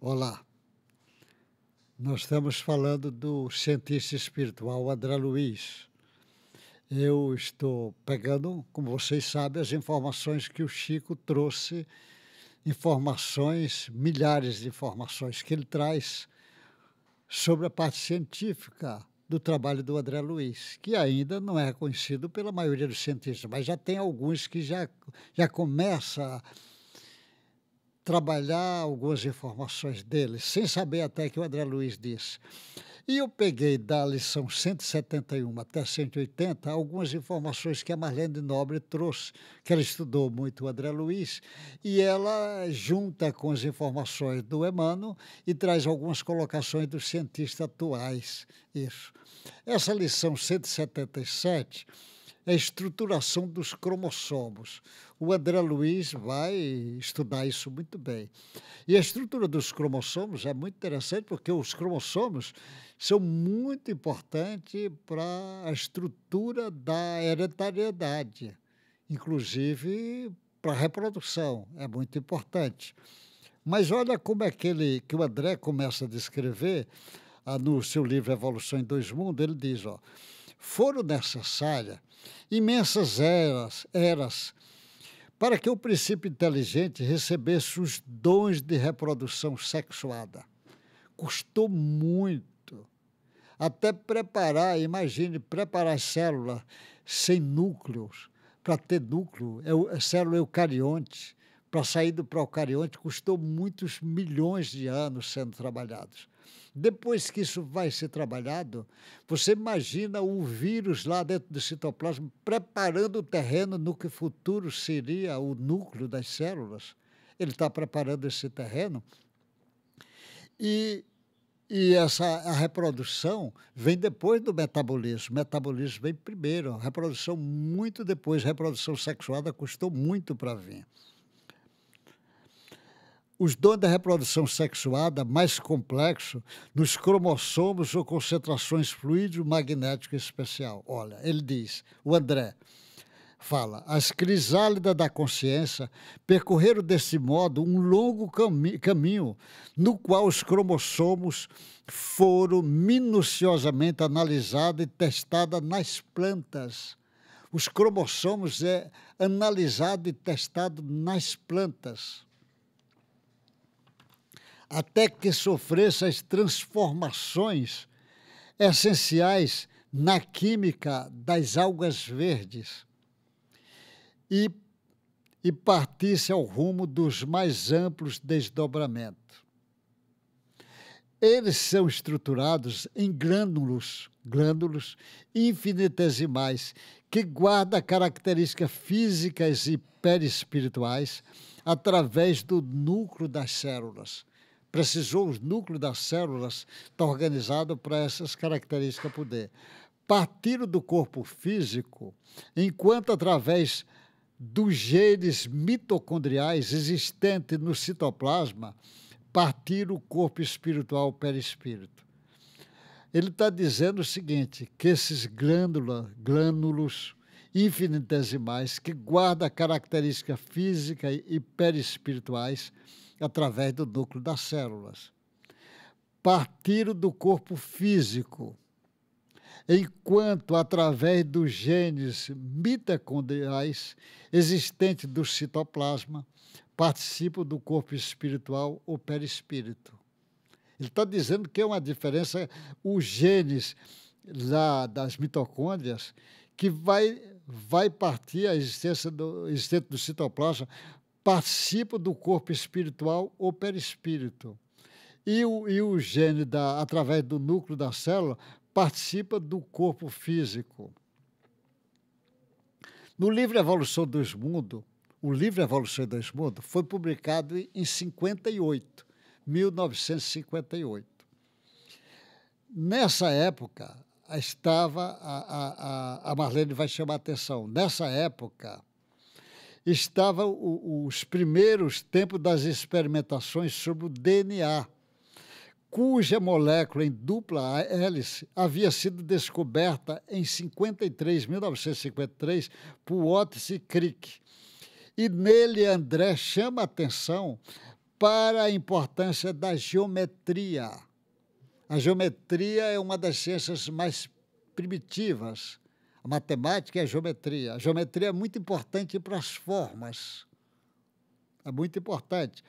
Olá, nós estamos falando do cientista espiritual André Luiz. Eu estou pegando, como vocês sabem, as informações que o Chico trouxe, informações, milhares de informações que ele traz sobre a parte científica do trabalho do André Luiz, que ainda não é reconhecido pela maioria dos cientistas, mas já tem alguns que já começa trabalhar algumas informações dele, sem saber até que o André Luiz disse. E eu peguei da lição 171 até 180 algumas informações que a Marlene Nobre trouxe, que ela estudou muito o André Luiz, e ela junta com as informações do Emmanuel e traz algumas colocações dos cientistas atuais. Isso. Essa lição 177 é a estruturação dos cromossomos. O André Luiz vai estudar isso muito bem. E a estrutura dos cromossomos é muito interessante porque os cromossomos são muito importantes para a estrutura da hereditariedade, inclusive para a reprodução, é muito importante. Mas olha como é que o André começa a descrever no seu livro Evolução em Dois Mundos, ele diz, foram necessárias imensas eras para que o princípio inteligente recebesse os dons de reprodução sexuada. Custou muito. Até preparar, imagine, preparar as células sem núcleos, para ter núcleo, célula eucarionte, para sair do procarionte, custou muitos milhões de anos sendo trabalhados. Depois que isso vai ser trabalhado, você imagina o vírus lá dentro do citoplasma preparando o terreno no que futuro seria o núcleo das células. Ele está preparando esse terreno e a reprodução vem depois do metabolismo. O metabolismo vem primeiro, a reprodução muito depois. A reprodução sexuada custou muito para vir. Os dons da reprodução sexuada mais complexos nos cromossomos ou concentrações fluídico magnético especial. Olha, ele diz, o André fala, as crisálidas da consciência percorreram desse modo um longo caminho no qual os cromossomos foram minuciosamente analisados e testados nas plantas. Os cromossomos é analisado e testado nas plantas, até que sofresse as transformações essenciais na química das algas verdes e partisse ao rumo dos mais amplos desdobramentos. Eles são estruturados em glândulos infinitesimais que guardam características físicas e perispirituais através do núcleo das células. Precisou o núcleo das células estar organizado para essas características poder. Partiram do corpo físico, enquanto através dos genes mitocondriais existentes no citoplasma, partiram o corpo espiritual perispírito. Ele está dizendo o seguinte, que esses glândulos infinitesimais que guardam características físicas e perispirituais através do núcleo das células. Partiram do corpo físico, enquanto através dos genes mitocondriais existentes do citoplasma participam do corpo espiritual ou perispírito. Ele está dizendo que é uma diferença, os genes lá das mitocôndrias, que vai partir a existência existente do citoplasma, participa do corpo espiritual ou perispírito. E o gene, através do núcleo da célula, participa do corpo físico. No livro Evolução dos Mundos, o livro Evolução dos Mundos foi publicado em 1958. Nessa época, a Marlene vai chamar a atenção, nessa época, estavam os primeiros tempos das experimentações sobre o DNA, cuja molécula em dupla hélice havia sido descoberta em 1953, por Otis e Crick. E nele André chama a atenção para a importância da geometria. A geometria é uma das ciências mais primitivas. A matemática é a geometria. A geometria é muito importante para as formas. É muito importante.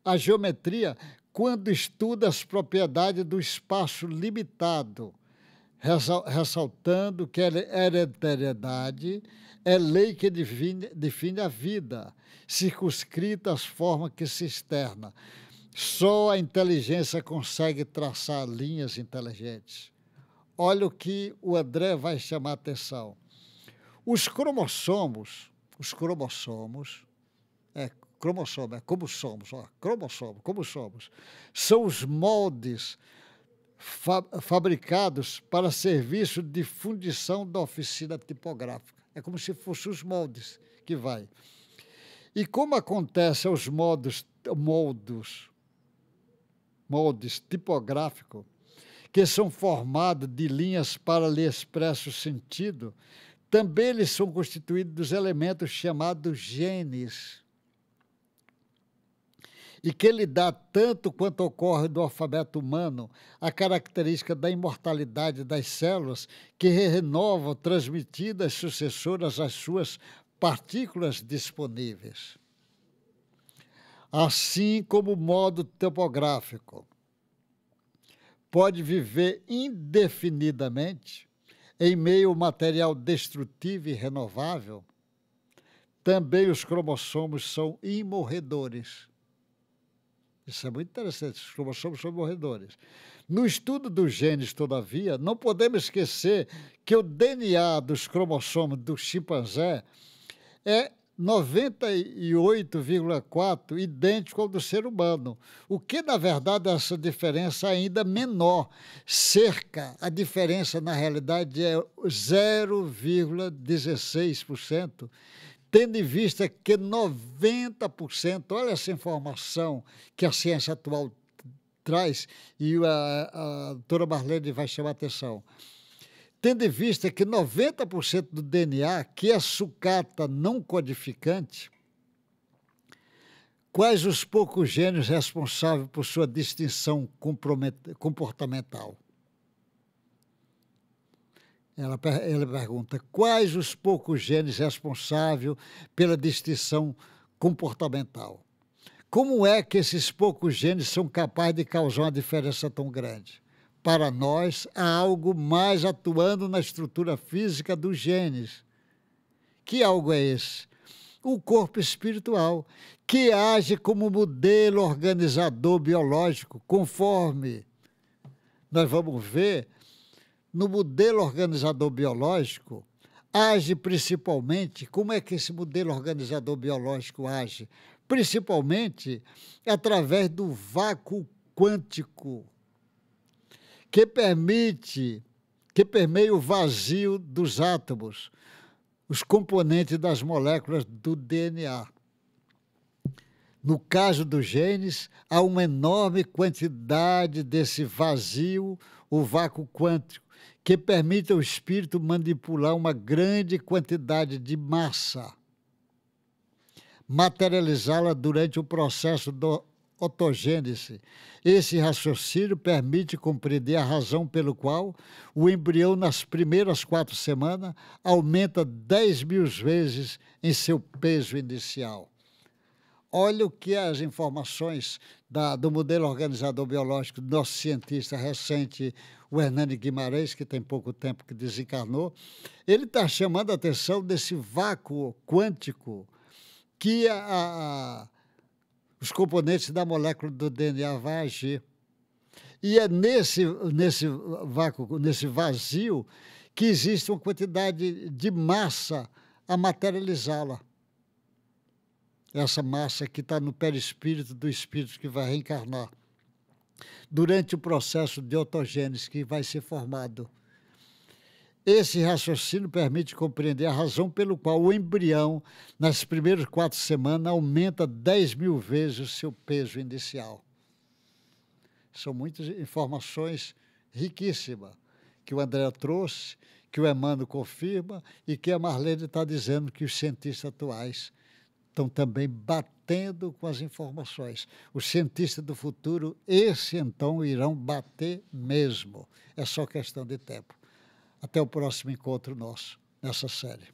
A geometria, quando estuda as propriedades do espaço limitado, ressaltando que a hereditariedade é lei que define a vida, circunscrita às formas que se externa. Só a inteligência consegue traçar linhas inteligentes. Olha o que o André vai chamar a atenção. Os cromossomos, cromossomo é como somos, como somos, são os moldes fabricados para serviço de fundição da oficina tipográfica. É como se fossem os moldes que vai. E como acontece aos moldes tipográficos, que são formados de linhas para lhe expressar o sentido, também eles são constituídos dos elementos chamados genes, e que lhe dá, tanto quanto ocorre do alfabeto humano, a característica da imortalidade das células, que renovam, transmitidas sucessoras às suas partículas disponíveis. Assim como o modo topográfico pode viver indefinidamente em meio ao material destrutivo e renovável, também os cromossomos são imorredores. Isso é muito interessante, os cromossomos são morredores. No estudo dos genes, todavia, não podemos esquecer que o DNA dos cromossomos do chimpanzé é 98,4 idêntico ao do ser humano, o que, na verdade, essa diferença é ainda menor. A diferença, na realidade, é 0,16%, tendo em vista que 90%, olha essa informação que a ciência atual traz, e a doutora Marlene vai chamar a atenção, tendo em vista que 90% do DNA, que é sucata não codificante, quais os poucos genes responsáveis por sua distinção comportamental? Ela pergunta, quais os poucos genes responsáveis pela distinção comportamental? Como é que esses poucos genes são capazes de causar uma diferença tão grande? Para nós, há algo mais atuando na estrutura física dos genes. Que algo é esse? O corpo espiritual, que age como modelo organizador biológico, conforme nós vamos ver. No modelo organizador biológico, age principalmente, como é que esse modelo organizador biológico age? Principalmente através do vácuo quântico, que permeia o vazio dos átomos, os componentes das moléculas do DNA. No caso dos genes, há uma enorme quantidade desse vazio, o vácuo quântico, que permite ao espírito manipular uma grande quantidade de massa, materializá-la durante o processo da otogênese. Esse raciocínio permite compreender a razão pelo qual o embrião, nas primeiras 4 semanas, aumenta 10.000 vezes em seu peso inicial. Olha o que as informações do modelo organizador biológico do nosso cientista recente, o Hernani Guimarães, que tem pouco tempo que desencarnou, ele está chamando a atenção desse vácuo quântico que os componentes da molécula do DNA vão agir. E é nesse vácuo, nesse vazio, que existe uma quantidade de massa a materializá-la. Essa massa que está no perispírito do espírito que vai reencarnar, durante o processo de otogênese que vai ser formado. Esse raciocínio permite compreender a razão pelo qual o embrião, nas primeiras 4 semanas, aumenta 10.000 vezes o seu peso inicial. São muitas informações riquíssimas que o André trouxe, que o Emmanuel confirma e que a Marlene está dizendo que os cientistas atuais estão também batendo com as informações. Os cientistas do futuro, esse então, irão bater mesmo. É só questão de tempo. Até o próximo encontro nosso, nessa série.